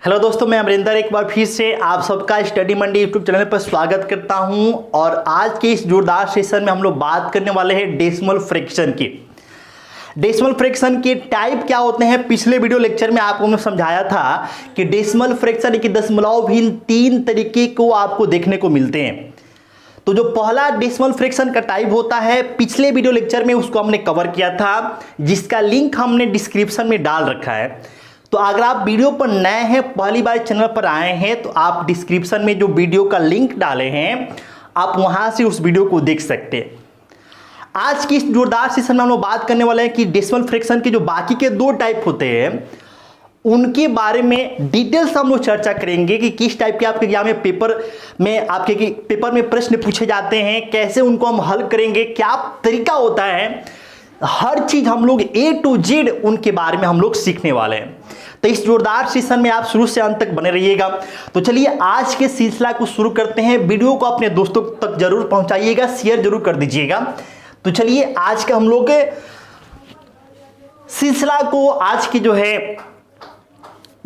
Hello दोस्तों, मैं अमरिंदर एक बार फिर से आप सबका स्टडी मंडी यूट्यूब चैनल पर स्वागत करता हूं। और आज के इस जोरदार सेशन में हम लोग बात करने वाले हैं डेसिमल फ्रैक्शन की। डेसिमल फ्रैक्शन के टाइप क्या होते हैं, पिछले वीडियो लेक्चर में आपको मैंने समझाया था कि डेसिमल फ्रैक्शन की दशमलव भिन्न तीन तरीके को आपको देखने को मिलते हैं। तो जो पहला डेसिमल फ्रैक्शन का टाइप होता है, पिछले वीडियो लेक्चर में उसको हमने कवर किया था, जिसका लिंक हमने डिस्क्रिप्शन में डाल रखा है। तो अगर आप वीडियो पर नए हैं, पहली बार चैनल पर आए हैं, तो आप डिस्क्रिप्शन में जो वीडियो का लिंक डाले हैं आप वहां से उस वीडियो को देख सकते हैं। आज की इस जोरदार सेशन में हम लोग बात करने वाले हैं कि डेसिमल फ्रैक्शन के जो बाकी के दो टाइप होते हैं उनके बारे में डिटेल्स हम लोग चर्चा करेंगे कि किस टाइप के आपके एग्जाम में पेपर में प्रश्न पूछे जाते हैं, कैसे उनको हम हल करेंगे, क्या तरीका होता है, हर चीज हम लोग A to Z उनके बारे में हम लोग सीखने वाले हैं। तो इस जोरदार सेशन में आप शुरू से अंत तक बने रहिएगा। तो चलिए आज के सिलसिला को शुरू करते हैं। वीडियो को अपने दोस्तों तक जरूर पहुंचाइएगा, शेयर जरूर कर दीजिएगा। तो चलिए आज का हम लोग सिलसिला को, आज की जो है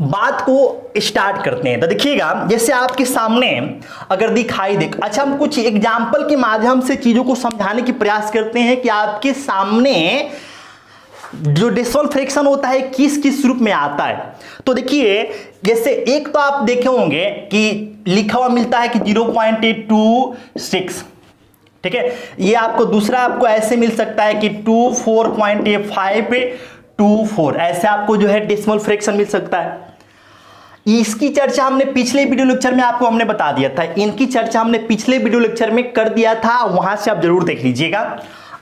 बात को स्टार्ट करते हैं। तो देखिएगा, जैसे आपके सामने अगर दिखाई दे, अच्छा हम कुछ एग्जाम्पल के माध्यम से चीजों को समझाने की प्रयास करते हैं कि आपके सामने जो डेसिमल फ्रैक्शन होता है किस किस रूप में आता है। तो देखिए, जैसे एक तो आप देखे होंगे कि लिखा हुआ मिलता है कि 0.826, ठीक है। ये आपको दूसरा आपको ऐसे मिल सकता है कि 24.524, ऐसे आपको जो है डेसिमल फ्रैक्शन मिल सकता है। इसकी चर्चा हमने पिछले वीडियो लेक्चर में आपको हमने बता दिया था, इनकी चर्चा हमने पिछले वीडियो लेक्चर में कर दिया था, वहां से आप जरूर देख लीजिएगा।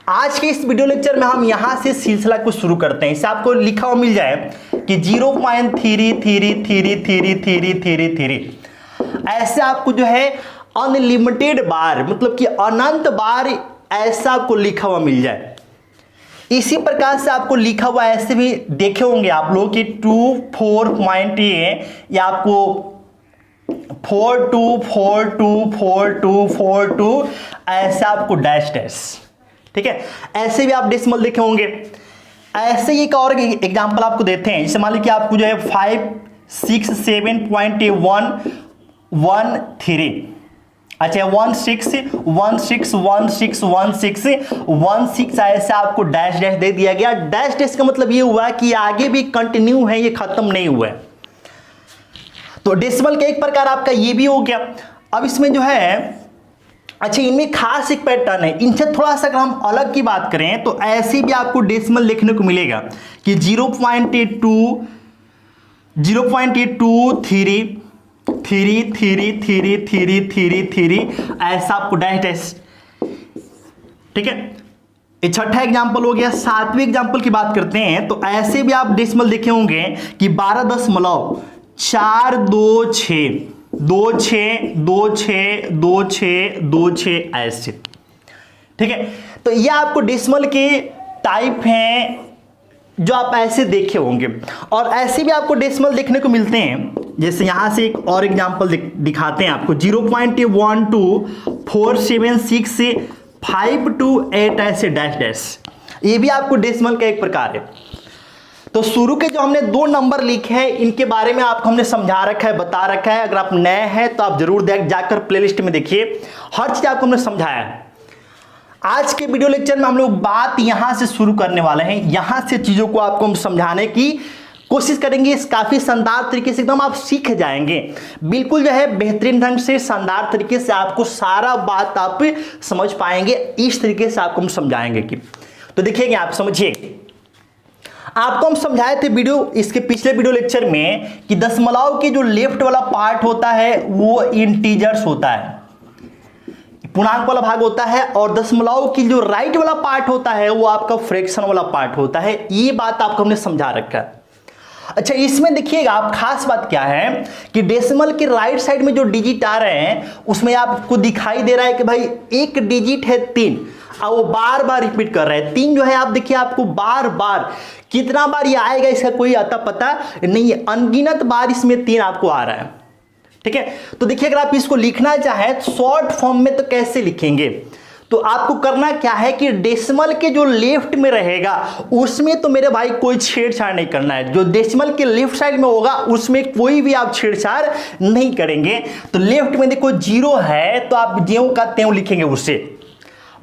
आज के इस वीडियो लेक्चर में हम यहां से सिलसिला को शुरू करते हैं। इसे आपको लिखा हुआ मिल जाए कि 0.333333, ऐसे आपको जो है अनलिमिटेड बार, मतलब कि अनंत बार ऐसा आपको लिखा हुआ मिल जाए। इसी प्रकार से आपको लिखा हुआ ऐसे भी देखे होंगे आप लोग कि 24.8 या आपको 42424242 ऐसा आपको डैश डैश, ठीक है। ऐसे भी आप डेसिमल देखे होंगे। ऐसे ही एक और एग्जांपल आपको देते हैं। जैसे मान लीजिए आपको जो है 567.113, अच्छा 16 ऐसे आपको डैश डैश दे दिया गया। डैश डैश का मतलब ये हुआ कि आगे भी कंटिन्यू है, ये खत्म नहीं हुआ है। तो डेसिमल का एक प्रकार आपका ये भी हो गया। अब इसमें जो है, अच्छा इनमें खास एक पैटर्न है, इनसे थोड़ा सा अगर हम अलग की बात करें तो ऐसे भी आपको डेसिमल लिखने को मिलेगा कि 0.82 ऐसा आपको डैश डैश, ठीक है। ये छठा एग्जाम्पल हो गया। सातवें एग्जाम्पल की बात करते हैं तो ऐसे भी आप डेसिमल देखे होंगे कि 12.426 ऐसे, ठीक है। तो ये आपको डेसिमल के टाइप हैं जो आप ऐसे देखे होंगे। और ऐसे भी आपको डेसिमल देखने को मिलते हैं। जैसे यहां से एक और एग्जांपल दिखाते हैं आपको, 0.12476 ऐसे डैश डैश, ये भी आपको डेसिमल का एक प्रकार है। तो शुरू के जो हमने दो नंबर लिखे हैं इनके बारे में आपको हमने समझा रखा है, बता रखा है। अगर आप नए हैं तो आप जरूर जाकर प्लेलिस्ट में देखिए, हर चीज आपको हमने समझाया है। आज के वीडियो लेक्चर में हम लोग बात यहां से शुरू करने वाले हैं, यहां से चीजों को आपको हम समझाने की कोशिश करेंगे। इस काफी शानदार तरीके से एकदम आप सीख जाएंगे, बिल्कुल जो है बेहतरीन ढंग से, शानदार तरीके से आपको सारा बात आप समझ पाएंगे। इस तरीके से आपको हम समझाएंगे कि, तो देखिएगा आप समझिए, आपको हम समझाए थे वीडियो, इसके पिछले वीडियो लेक्चर में कि दशमलव के जो लेफ्ट वाला पार्ट होता है वो इंटीजर्स होता है, पूर्णांक वाला भाग होता है, और दशमलव की जो राइट वाला पार्ट होता है वो आपका फ्रैक्शन वाला पार्ट होता है। ये बात आपको हमने समझा रखा है। अच्छा, इसमें देखिएगा आप, खास बात क्या है कि डेसिमल के राइट साइड में जो डिजिट आ रहे हैं उसमें आपको दिखाई दे रहा है कि भाई एक डिजिट है 3, और वो बार बार रिपीट कर रहे हैं। 3 जो है आप देखिए, आपको बार बार कितना बार ये आएगा इसका कोई आता पता नहीं है, अनगिनत बार इसमें 3 आपको आ रहा है, ठीक है। तो देखिए, अगर आप इसको लिखना चाहें तो शॉर्ट फॉर्म में तो कैसे लिखेंगे, तो आपको करना क्या है कि डेसिमल के जो लेफ्ट में रहेगा उसमें तो मेरे भाई कोई छेड़छाड़ नहीं करना है। जो डेसिमल के लेफ्ट साइड में होगा उसमें कोई भी आप छेड़छाड़ नहीं करेंगे। तो लेफ्ट में देखो 0 है तो आप ज्यों का त्यों लिखेंगे उसे।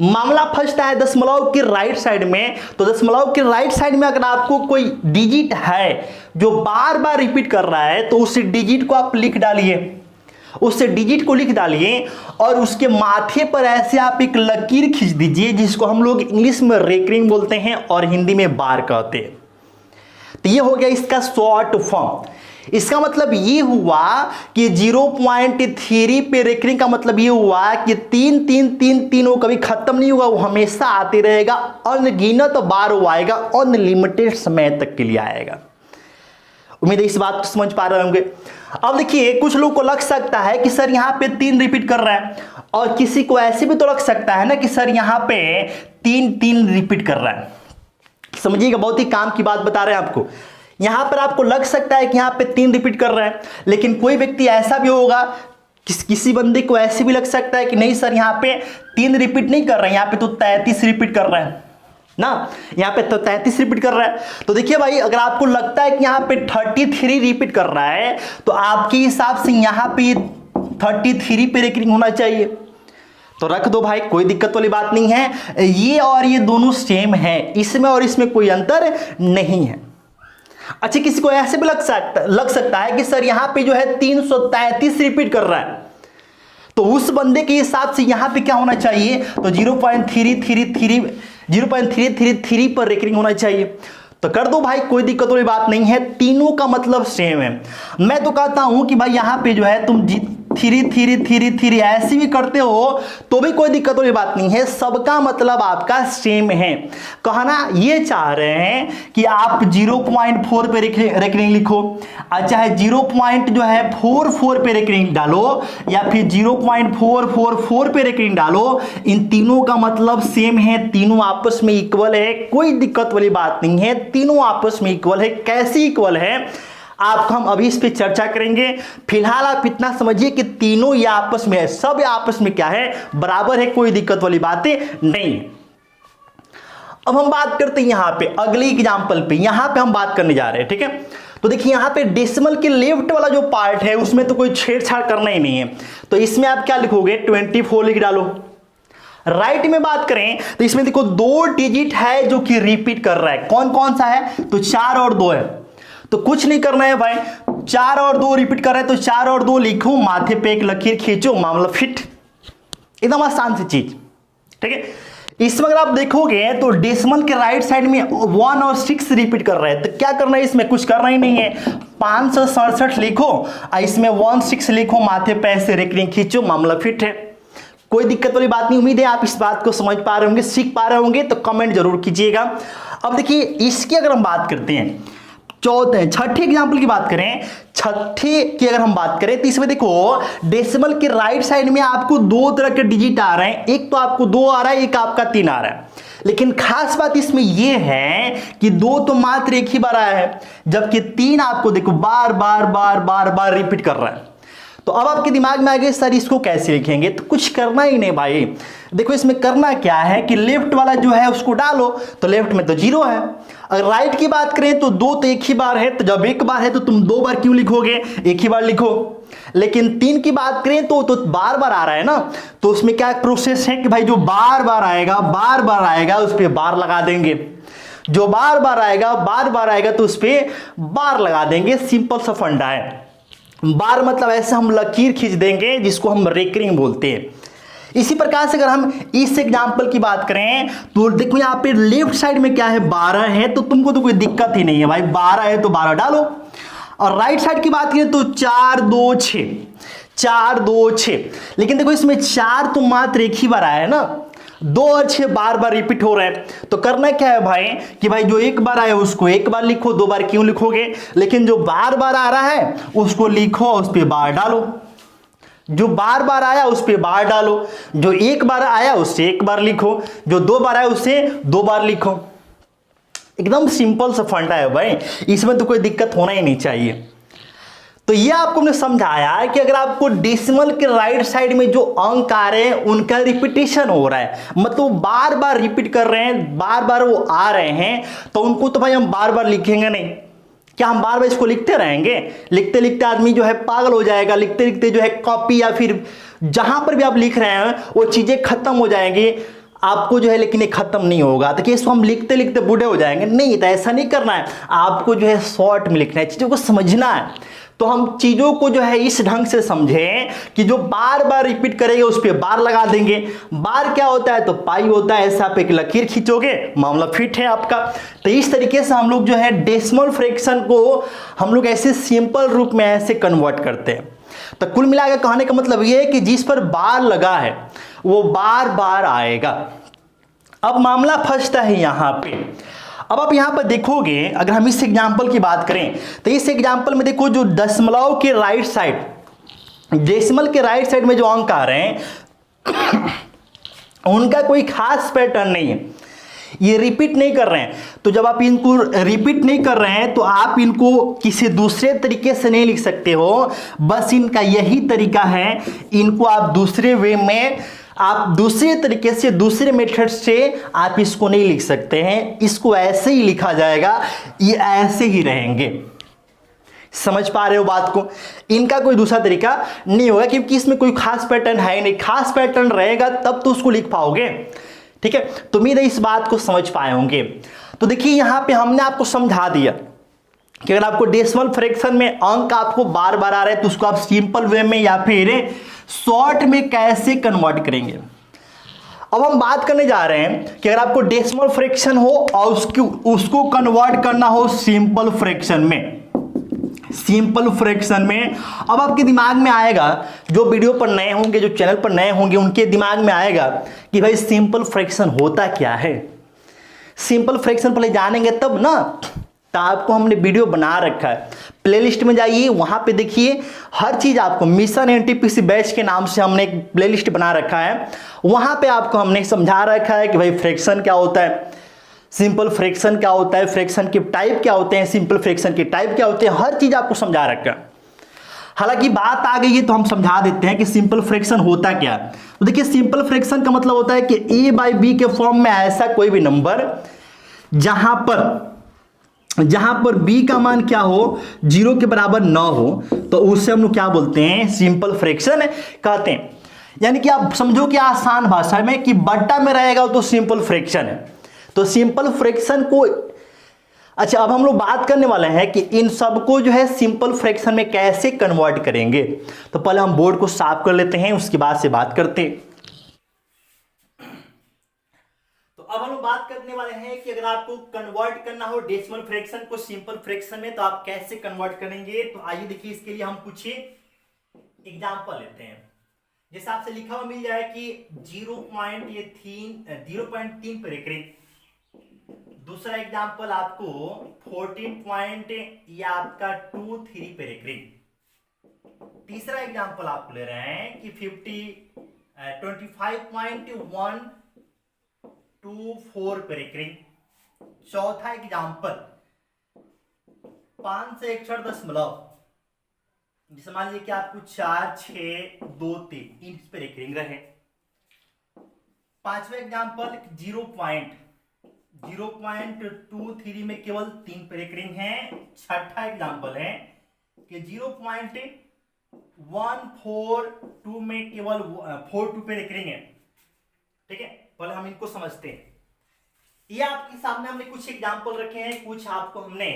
मामला फंसता है दशमलव के राइट साइड में, तो दशमलव के राइट साइड में अगर आपको कोई डिजिट है जो बार बार रिपीट कर रहा है तो उस डिजिट को आप लिख डालिए, उससे डिजिट को लिख डालिए और उसके माथे पर ऐसे आप एक लकीर खींच दीजिए जिसको हम लोग इंग्लिश में रेकरिंग बोलते हैं और हिंदी में बार कहते हैं। तो ये हो गया इसका शॉर्ट फॉर्म। इसका मतलब ये हुआ कि 0.3 पे रेकरिंग का मतलब ये हुआ कि 3 3 3 3 वो कभी खत्म नहीं होगा, वो हमेशा आते रहेगा, अनगिनत बार वो आएगा, अनलिमिटेड समय तक के लिए आएगा। उम्मीद है इस बात को समझ पा रहे होंगे। अब देखिए कुछ लोग को लग सकता है कि सर यहाँ पे 3 रिपीट कर रहा है, और किसी को ऐसे भी तो लग सकता है ना कि सर यहाँ पे 3 3 रिपीट कर रहा है। समझिएगा, बहुत ही काम की बात बता रहे हैं आपको। यहां पर आपको लग सकता है कि यहां पे 3 रिपीट कर रहा है, लेकिन कोई व्यक्ति ऐसा भी होगा, किसी बंदे को ऐसे भी लग सकता है कि नहीं सर यहाँ पे 3 रिपीट नहीं कर रहा है, यहाँ पे तो 33 रिपीट कर रहा है ना, यहाँ पे तो 33 रिपीट कर रहा है। तो देखिए भाई, अगर आपको लगता है कि यहाँ पे 33 रिपीट कर रहा है तो आपके हिसाब से यहाँ पे 33 पे रेकरिंग होना चाहिए, तो रख दो भाई, कोई दिक्कत वाली बात नहीं है। ये और ये दोनों सेम है, इसमें और इसमें कोई अंतर नहीं है। अच्छा, किसी को ऐसे भी लग सकता है कि सर यहाँ पे जो है 333 रिपीट कर रहा है, तो उस बंदे के हिसाब से यहाँ पे क्या होना चाहिए, तो 0.333 पर रेकरिंग होना चाहिए। तो कर दो भाई, कोई दिक्कत वाली बात नहीं है, तीनों का मतलब सेम है। मैं तो कहता हूं कि भाई यहाँ पे जो है तुम 3 ऐसे भी करते हो तो भी कोई दिक्कत वाली बात नहीं है, सबका मतलब आपका सेम है। कहना ये चाह रहे हैं कि आप 0.4 पे रेकरिंग लिखो, चाहे 0.44 पे रेकरिंग डालो या फिर 0.444 पे रेकरिंग डालो, इन तीनों का मतलब सेम है, तीनों आपस में इक्वल है, कोई दिक्कत वाली बात नहीं है, तीनों आपस में इक्वल है। कैसे इक्वल है आपको हम अभी इस पे चर्चा करेंगे। फिलहाल आप इतना समझिए कि तीनों ये आपस में है, सब आपस में क्या है, बराबर है, कोई दिक्कत वाली बातें नहीं है। अब हम बात करते हैं यहां पे अगले एग्जांपल पे, यहां पे हम बात करने जा रहे हैं, ठीक है। तो देखिए यहां पे डेसिमल के लेफ्ट वाला जो पार्ट है उसमें तो कोई छेड़छाड़ करना ही नहीं है, तो इसमें आप क्या लिखोगे, 24 लिख डालो। राइट में बात करें तो इसमें देखो 2 डिजिट है जो कि रिपीट कर रहा है, कौन कौन सा है, तो 4 और 2 है। तो कुछ नहीं करना है भाई, 4 और 2 रिपीट कर रहा है तो 4 और 2 लिखो, माथे पे एक लकीर खींचो, मामला फिट। एकदम आसान सी चीज, ठीक है। इसमें अगर आप देखोगे तो डेसिमल के राइट साइड में 1 और 6 रिपीट कर रहा है, तो क्या करना है, इसमें कुछ करना ही नहीं है, 567 लिखो, इसमें 16 लिखो, माथे पे ऐसे रेकरिंग खींचो, मामला फिट है, कोई दिक्कत वाली बात नहीं। उम्मीद है आप इस बात को समझ पा रहे होंगे, सीख पा रहे होंगे, तो कमेंट जरूर कीजिएगा। अब देखिए इसकी अगर हम बात करते हैं, छठे एग्जाम्पल की बात करें, छठे की अगर हम बात करें तो इसमें देखो डेसिमल के राइट साइड में आपको 2 तरह के डिजिट आ रहे हैं, एक तो आपको 2 आ रहा है, एक आपका 3 आ रहा है। लेकिन खास बात इसमें यह है कि 2 तो मात्र एक ही बार आया है, जबकि 3 आपको देखो बार बार बार बार बार रिपीट कर रहा है। तो अब आपके दिमाग में आ गया सर इसको कैसे लिखेंगे, तो कुछ करना ही नहीं भाई। देखो इसमें करना क्या है कि लेफ्ट वाला जो है उसको डालो, तो लेफ्ट में तो 0 है। अगर राइट की बात करें तो 2 तो एक ही बार है, तो जब एक बार है तो तुम 2 बार क्यों लिखोगे, एक ही बार लिखो। लेकिन 3 की बात करें तो बार बार आ रहा है ना, तो उसमें क्या प्रोसेस है कि भाई जो बार बार आएगा उस पर बार लगा देंगे, जो बार बार आएगा तो उस पर बार लगा देंगे। सिंपल सा फंडा है। बार मतलब ऐसे हम लकीर खींच देंगे जिसको हम रेकरिंग बोलते हैं। इसी प्रकार से अगर हम इस एग्जाम्पल की बात करें तो देखो यहाँ पे लेफ्ट साइड में क्या है, 12 है, तो तुमको तो कोई दिक्कत ही नहीं है भाई, 12 है तो 12 डालो। और राइट साइड की बात करें तो 4 2 6, लेकिन देखो इसमें 4 तो मात्र एक ही बार आया है ना, 2 और 6 बार बार रिपीट हो रहे हैं। तो करना क्या है भाई कि भाई जो एक बार आया उसको एक बार लिखो, 2 बार क्यों लिखोगे, लेकिन जो बार बार आ रहा है उसको लिखो, उस पर बार डालो, जो बार बार आया उस पर बार डालो, जो एक बार आया उससे एक बार लिखो, जो 2 बार आया उससे 2 बार लिखो। एकदम सिंपल सा फंडा है भाई, इसमें तो कोई दिक्कत होना ही नहीं चाहिए। तो ये आपको हमने समझाया है कि अगर आपको डेसिमल के राइट साइड में जो अंक आ रहे हैं उनका रिपीटेशन हो रहा है, मतलब बार बार रिपीट कर रहे हैं, बार बार वो आ रहे हैं, तो उनको तो भाई हम बार बार लिखेंगे नहीं। क्या हम बार बार इसको लिखते रहेंगे? लिखते लिखते आदमी जो है पागल हो जाएगा, लिखते लिखते जो है कॉपी या फिर जहां पर भी आप लिख रहे हैं वो चीजें खत्म हो जाएंगी आपको जो है, लेकिन ये खत्म नहीं होगा। तो इसको हम लिखते लिखते बूढ़े हो जाएंगे? नहीं, तो ऐसा नहीं करना है, आपको जो है शॉर्ट में लिखना है, चीजों को समझना है। तो हम चीजों को जो है इस ढंग से समझें कि जो बार बार रिपीट करेंगे उस पर बार लगा देंगे। बार क्या होता है? तो पाई होता है, ऐसा आप एक लकीर खींचोगे, मामला फिट है आपका। तो इस तरीके से हम लोग जो है डेसिमल फ्रैक्शन को हम लोग ऐसे सिंपल रूप में ऐसे कन्वर्ट करते हैं। तो कुल मिलाकर कहने का मतलब यह है कि जिस पर बार लगा है वो बार बार आएगा। अब मामला फंसता है यहां पे। अब आप यहां पर देखोगे, अगर हम इस एग्जांपल की बात करें तो इस एग्जांपल में देखो जो दशमलव के राइट साइड, डेसिमल के राइट साइड में जो अंक आ रहे हैं उनका कोई खास पैटर्न नहीं है, ये रिपीट नहीं कर रहे हैं। तो जब आप इनको रिपीट नहीं कर रहे हैं तो आप इनको किसी दूसरे तरीके से नहीं लिख सकते हो, बस इनका यही तरीका है। इनको आप दूसरे वे में, आप दूसरे तरीके से, दूसरे मेथड से आप इसको नहीं लिख सकते हैं। इसको ऐसे ही लिखा जाएगा, ये ऐसे ही रहेंगे। समझ पा रहे हो बात को? इनका कोई दूसरा तरीका नहीं होगा, क्योंकि इसमें कोई खास पैटर्न है नहीं। खास पैटर्न रहेगा तब तो उसको लिख पाओगे। ठीक है, तो उम्मीद है इस बात को समझ पाए होंगे। तो देखिए यहां पे हमने आपको समझा दिया कि अगर आपको डेसिमल फ्रैक्शन में अंक आपको बार बार आ रहे हैं तो उसको आप सिंपल वे में या फिर शॉर्ट में कैसे कन्वर्ट करेंगे। अब हम बात करने जा रहे हैं कि अगर आपको डेसिमल फ्रैक्शन हो और उसको कन्वर्ट करना हो सिंपल फ्रैक्शन में। सिंपल फ्रैक्शन में अब आपके दिमाग में आएगा, जो वीडियो पर नए होंगे, जो चैनल पर नए होंगे, उनके दिमाग में आएगा कि भाई सिंपल फ्रैक्शन होता क्या है। सिंपल फ्रैक्शन पहले जानेंगे तब ना। तो आपको हमने वीडियो बना रखा है, प्लेलिस्ट में जाइए, वहां पे देखिए हर चीज आपको, मिशन एनटीपीसी बैच के नाम से हमने एक प्लेलिस्ट बना रखा है। वहां पे आपको हमने समझा रखा है कि भाई फ्रैक्शन क्या होता है, सिंपल फ्रैक्शन क्या होता है, फ्रैक्शन के टाइप क्या होते हैं, सिंपल फ्रैक्शन के टाइप क्या होते हैं, हर चीज आपको समझा रखा है। हालांकि बात आ गई है तो हम समझा देते हैं कि सिंपल फ्रैक्शन होता क्या है। तो देखिए सिंपल फ्रैक्शन का मतलब होता है कि a बाई बी के फॉर्म में ऐसा कोई भी नंबर जहां पर b का मान क्या हो, 0 के बराबर ना हो, तो उससे हम लोग क्या बोलते हैं, सिंपल फ्रैक्शन कहते हैं। यानी कि आप समझो कि आसान भाषा में कि बट्टा में रहेगा तो सिंपल फ्रैक्शन है। तो सिंपल फ्रैक्शन को, अच्छा अब हम लोग बात करने वाले हैं कि इन सबको जो है सिंपल फ्रैक्शन में कैसे कन्वर्ट करेंगे। तो पहले हम बोर्ड को साफ कर लेते हैं, उसके बाद से बात करते हैं। तो अब हम लोग बात करने वाले हैं कि अगर आपको कन्वर्ट करना हो डेसिमल फ्रैक्शन को सिंपल फ्रैक्शन में तो आप कैसे कन्वर्ट करेंगे। तो आइए देखिए, इसके लिए हम कुछ एग्जांपल लेते हैं। जैसे आपसे लिखा हुआ मिल जाए कि 0.3 पर एकरिंग। दूसरा एग्जांपल आपको 14 पॉइंट या आपका 23 पर एकरिंग। तीसरा एग्जांपल आपको ले रहे हैं कि 25.124 पर एकरिंग। चौथा एग्जांपल 561 जैसे मान लीजिए कि आपको 4, 6, 2, 3 इंच पर एकरिंग रहे। पांचवा एग्जांपल 0.23 में केवल 3 पर एकरिंग है। छठा एग्जांपल है कि 0.142 में केवल 42 पर एकरिंग है। ठीक है, पहले हम इनको समझते हैं। ये आपके सामने हमने कुछ एग्जांपल रखे हैं, कुछ आपको हमने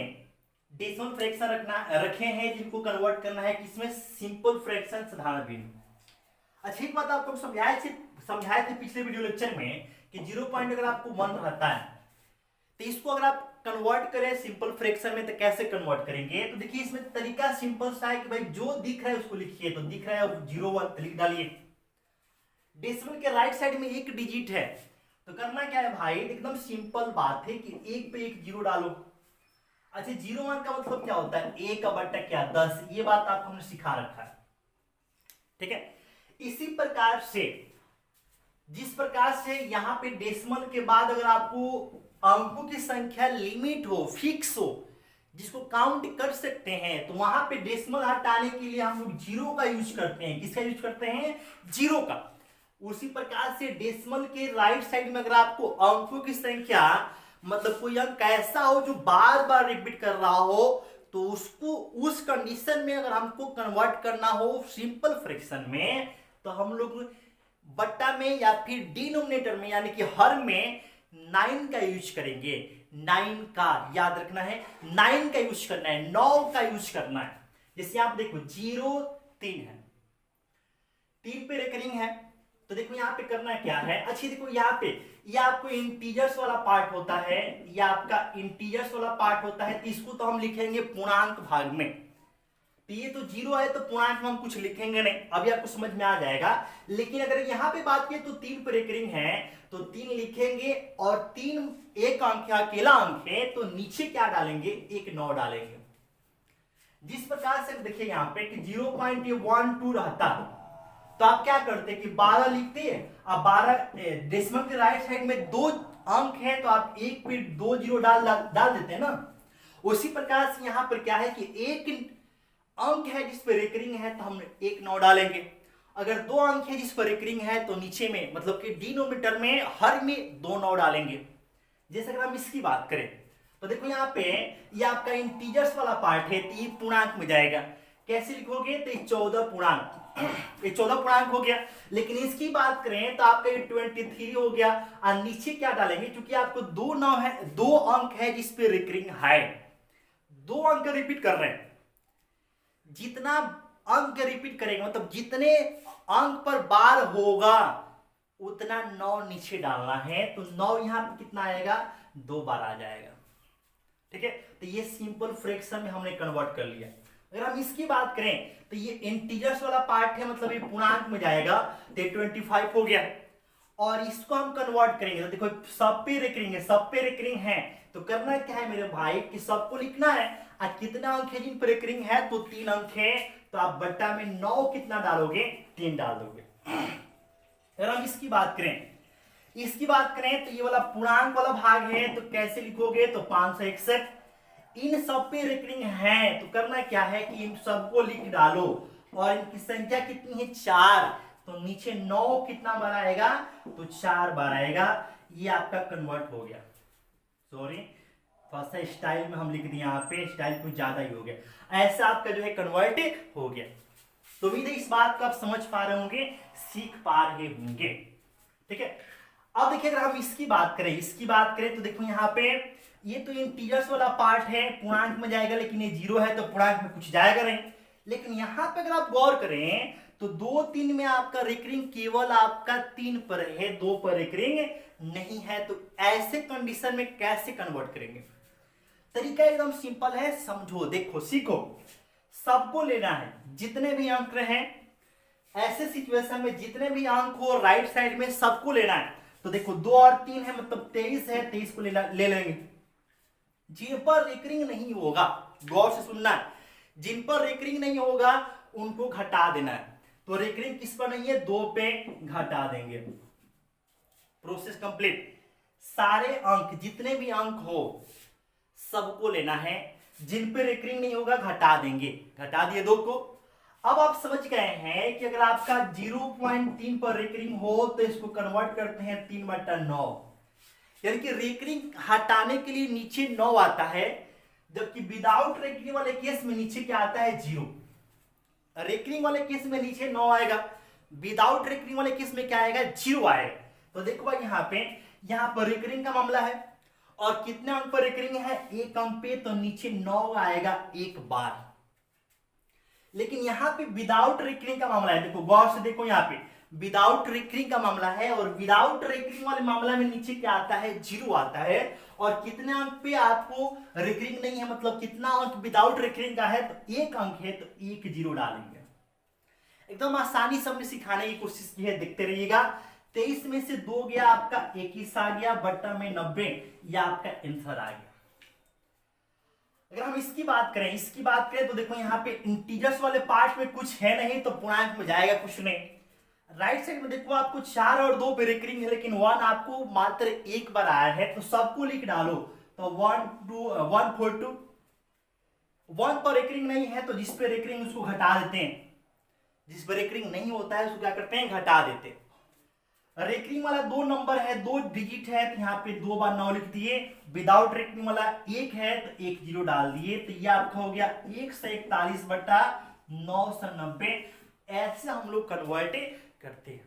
डेसिमल फ्रैक्शन रखे हैं जिनको कन्वर्ट करना है किसमें, सिंपल फ्रैक्शन साधारण भिन्न। अच्छी बात आपको समझाए थे पिछले वीडियो लेक्चर में कि 0 पॉइंट अगर आपको 1 रहता है तो इसको अगर आप कन्वर्ट करें सिंपल फ्रैक्शन में तो कैसे कन्वर्ट करेंगे। तो देखिए इसमें तरीका सिंपल सा है कि भाई जो दिख रहा है उसको लिखिए। तो दिख रहा है 0 लिख डालिए। डेसिमल के राइट साइड में एक डिजिट है तो करना क्या है भाई, एकदम सिंपल बात है कि एक पे एक 0 डालो। अच्छा 0.1 का मतलब क्या होता है, 1 का बट्टा क्या 10, ये बात आपको हमने सिखा रखा है। ठीक है, इसी प्रकार से जिस प्रकार से यहां पे डेसिमल के बाद अगर आपको अंकों की संख्या लिमिट हो, फिक्स हो, जिसको काउंट कर सकते हैं, तो वहां पे डेसिमल हटाने के लिए हम लोग जीरो का यूज करते हैं। किसका यूज करते हैं? जीरो का। उसी प्रकार से डेसिमल के राइट साइड में अगर आपको अंकों की संख्या मतलब कोई अंक ऐसा हो जो बार बार रिपीट कर रहा हो, तो उसको उस कंडीशन में अगर हमको कन्वर्ट करना हो सिंपल फ्रैक्शन में, तो हम लोग बट्टा में या फिर डिनोमिनेटर में यानी कि हर में 9 का यूज करेंगे। 9 का याद रखना है, 9 का यूज करना है, 9 का यूज करना है। जैसे आप देखो 0 3 है, 3 पे रेकरिंग है, तो देखो यहाँ पे करना क्या है। अच्छी देखो यहाँ पे ये आपको इंटीजर्स वाला पार्ट होता है, ये आपका इंटीजर्स वाला पार्ट होता है, तो इसको तो हम लिखेंगे पूर्णांक भाग में। तो ये तो 0 है तो पूर्णांक में हम कुछ लिखेंगे नहीं, अभी आपको समझ में आ जाएगा। लेकिन अगर यहाँ पे बात की तो 3 पे रेकरिंग है तो 3 लिखेंगे, और 3 एक अंक है, अकेला अंक है, तो नीचे क्या डालेंगे? एक 9 डालेंगे। जिस प्रकार से देखिए यहाँ पे कि 0.12 रहता, तो आप क्या करते कि 12 लिखते हैं। अब 12 डेसिमल के राइट साइड में 2 अंक है, तो आप एक पे 2 जीरो डाल देते हैं ना। उसी प्रकार से यहाँ पर क्या है कि एक अंक है जिस पर रेकरिंग है, तो हम एक 9 डालेंगे। अगर 2 अंक है जिस पर रेकरिंग है, तो नीचे में मतलब कि डिनोमिनेटर में हर में 2 9 डालेंगे। जैसे अगर हम इसकी बात करें तो देखो यहाँ पे ये आपका इंटीजर्स वाला पार्ट है, तो ये पूर्णांक में जाएगा। कैसे लिखोगे? तो ये 14 पूर्णांक, ये 14 पूर्णांक हो गया। लेकिन इसकी बात करें तो आपका ये 23 हो गया। और नीचे क्या डालेंगे? क्योंकि आपको 2 9 है, 2 अंक है जिस पे रेकरिंग है, 2 अंक रिपीट कर रहे हैं। जितना अंक रिपीट करेंगे मतलब जितने अंक पर बार होगा उतना 9 नीचे डालना है, तो 9 यहां पर कितना आएगा? 2 बार आ जाएगा। ठीक है, तो ये सिंपल फ्रैक्शन में हमने कन्वर्ट कर लिया। अगर हम इसकी बात करें तो ये इंटीजर्स वाला पार्ट है, मतलब ये पूर्णांक में जाएगा, तो 25 हो गया। और इसको हम कन्वर्ट करेंगे तो देखो सब पे रेकरिंग है, सब पे रेकरिंग है, तो करना क्या है मेरे भाई कि सबको लिखना है। और कितना अंक है जिन पर रेकरिंग है? तो 3 अंक है, तो आप बट्टा में 9 कितना डालोगे? 3 डाल दोगे। अगर हम इसकी बात करें, इसकी बात करें तो ये वाला पूर्णांक वाला भाग है, तो कैसे लिखोगे? तो 561। इन सब पे रेकरिंग है, तो करना क्या है कि इन सबको लिख डालो, और इनकी संख्या कितनी है? 4, तो नीचे 9 कितना बार आएगा? तो 4 बार आएगा। ये आपका कन्वर्ट हो गया। सॉरी, थोड़ा सा स्टाइल में हम लिख दिए, यहाँ पे स्टाइल कुछ ज्यादा ही हो गया। ऐसा आपका जो है कन्वर्ट हो गया। तो उम्मीद है इस बात को आप समझ पा रहे होंगे, सीख पा रहे होंगे। ठीक है, अब देखिए अगर हम इसकी बात करें, इसकी बात करें तो देखो यहाँ पे ये तो इंटीजर्स वाला पार्ट है, पूर्णांक में जाएगा, लेकिन ये 0 है तो पूर्णांक में कुछ जाएगा नहीं। लेकिन यहाँ पे अगर आप गौर करें तो 2 3 में आपका रेकरिंग केवल आपका 3 पर है, 2 पर रेकरिंग नहीं है। तो ऐसे कंडीशन में कैसे कन्वर्ट करेंगे? तरीका एकदम सिंपल है, समझो, देखो, सीखो। सबको लेना है, जितने भी अंक रहे ऐसे सिचुएशन में, जितने भी अंक हो राइट साइड में सबको लेना है। तो देखो 2 और 3 है, मतलब 23 है, 23 को ले लेंगे। जिन पर रेकरिंग नहीं होगा, गौर से सुनना है, जिन पर रेकरिंग नहीं होगा उनको घटा देना है। तो रेकरिंग किस पर नहीं है? 2 पे घटा देंगे। Process complete. सारे अंक, जितने भी अंक हो सबको लेना है, जिन पे रेकरिंग नहीं होगा घटा देंगे। घटा दिए 2 को। अब आप समझ गए हैं कि अगर आपका 0.3 पर रेकरिंग हो तो इसको कन्वर्ट करते हैं 3/9, यानी कि रेकरिंग हटाने के लिए नीचे 9 आता है, जबकि विदाउट रेकरिंग वाले केस में नीचे क्या आता है? 0। रेकरिंग वाले केस में नीचे 9 आएगा, विदाउट रेकरिंग वाले केस में क्या आएगा? 0 आएगा। तो देखो भाई यहाँ पर रेकरिंग का मामला है, और कितने अंक पर रेकरिंग है? 1 अंक पे, तो नीचे 9 आएगा एक बार। लेकिन यहाँ पे विदाउट रेकरिंग का मामला है, देखो गौर से देखो, यहाँ पे विदाउट रेकरिंग का मामला है, और विदाउट रेकरिंग वाले मामला में नीचे क्या आता है? 0 आता है। और कितने अंक पे आपको रेकरिंग नहीं है, मतलब कितना अंक विदाउट रेकरिंग का है? तो 1 अंक है, तो 1 0 डालेंगे। एकदम आसानी से हमने सिखाने की कोशिश की है, देखते रहिएगा। 23 में से 2 गया आपका, 21 आ गया, बट्टा में 90, यह आपका आंसर आ गया। अगर हम इसकी बात करें तो देखो यहाँ पे इंटीजर्स वाले पार्ट में कुछ है नहीं, तो पूर्णांक में जाएगा कुछ नहीं। राइट साइड में देखो आपको 4 और 2 पे रेकरिंग है, लेकिन 1 आपको मात्र 1 बार आया है, तो सबको लिख डालो। तो 1 2 1 4 2 1 पर रेकरिंग नहीं है तो जिस पे रेकरिंग उसको घटा देते हैं, जिस पर रेकरिंग नहीं होता है उसको क्या करते हैं, घटा देते हैं। रेकरिंग वाला 2 नंबर है, 2 डिजिट है तो यहाँ पे 2 बार 9 लिख दिए। विदाउट रेकरिंग वाला 1 है तो 1 जीरो डाल दिए, तो ये आपका हो गया 141/990। ऐसे हम लोग कन्वर्ट करते हैं।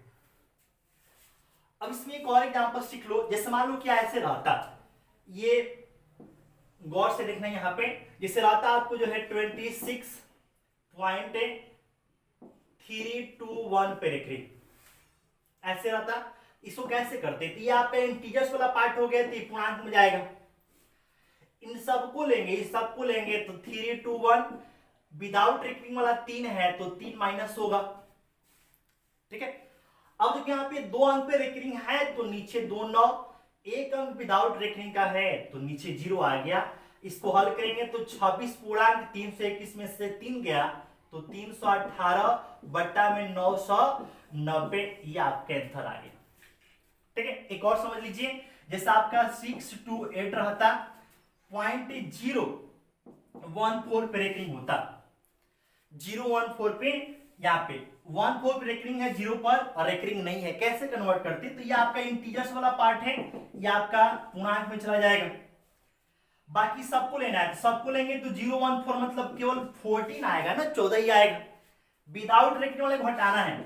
अब इसमें एक और एग्जांपल सीख लो। जैसे मान लो कि ऐसे रहता, ये गौर से देखना यहाँ पे, जैसे रहता आपको जो है 26.321 पे रेकरिंग ऐसे रहता। इसको कैसे करते, तो ये आपका इंटीजर्स वाला पार्ट हो गया तो पूर्णांक में जाएगा। इन सबको लेंगे, इस सबको लेंगे तो 321, विदाउट रेकरिंग वाला 3 है तो 3 माइनस होगा, ठीक है। अब देखिए यहाँ पे 2 अंक पे रेकरिंग है तो नीचे 2 9, 1 अंक विदाउट रेकरिंग का है तो नीचे 0 आ गया। इसको हल करेंगे तो 26 पूर्णांक 321 में से 3 गया तो 318/990, ये आपका आंसर आ गया, ठीक है। एक और समझ लीजिए, जैसे आपका 628 रहता, 0.014 पे रेकरिंग होता, 014 पे, यहाँ पे 14 पे रेकरिंग है, 0 पर और रेकरिंग नहीं है, कैसे कन्वर्ट करते, तो ये आपका इंटीजर्स वाला पार्ट है, ये आपका पूर्णांक में चला जाएगा। बाकी सबको लेना है, सबको लेंगे तो 014 मतलब केवल 14 आएगा ना, 14 ही आएगा। विदाउट रेकरिंग वाले को हटाना है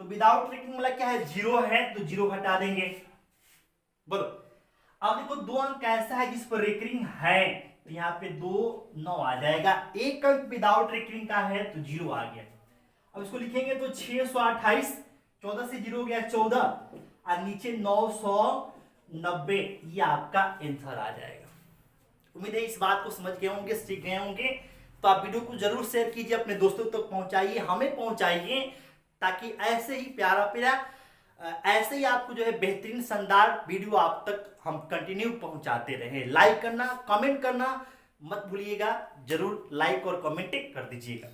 तो विदाउट रेकरिंग वाला क्या है, 0 है तो 0 हटा देंगे। बोलो अब देखो 2 अंक ऐसा है जिस पर रेकरिंग है तो यहाँ पे 2 9 आ जाएगा। 1 अंक विदाउट रेकरिंग का है तो 0 आ गया। अब इसको लिखेंगे तो 628, 14 से 0 हो गया 14 और नीचे 990, ये आपका आंसर आ जाएगा। उम्मीद है इस बात को समझ गए होंगे, सीख गए होंगे। तो आप वीडियो को जरूर शेयर कीजिए, अपने दोस्तों तक पहुंचाइए, हमें पहुंचाइए, ताकि ऐसे ही प्यारा ऐसे ही आपको जो है बेहतरीन शानदार वीडियो आप तक हम कंटिन्यू पहुंचाते रहे। लाइक करना, कमेंट करना मत भूलिएगा, जरूर लाइक और कमेंट कर दीजिएगा।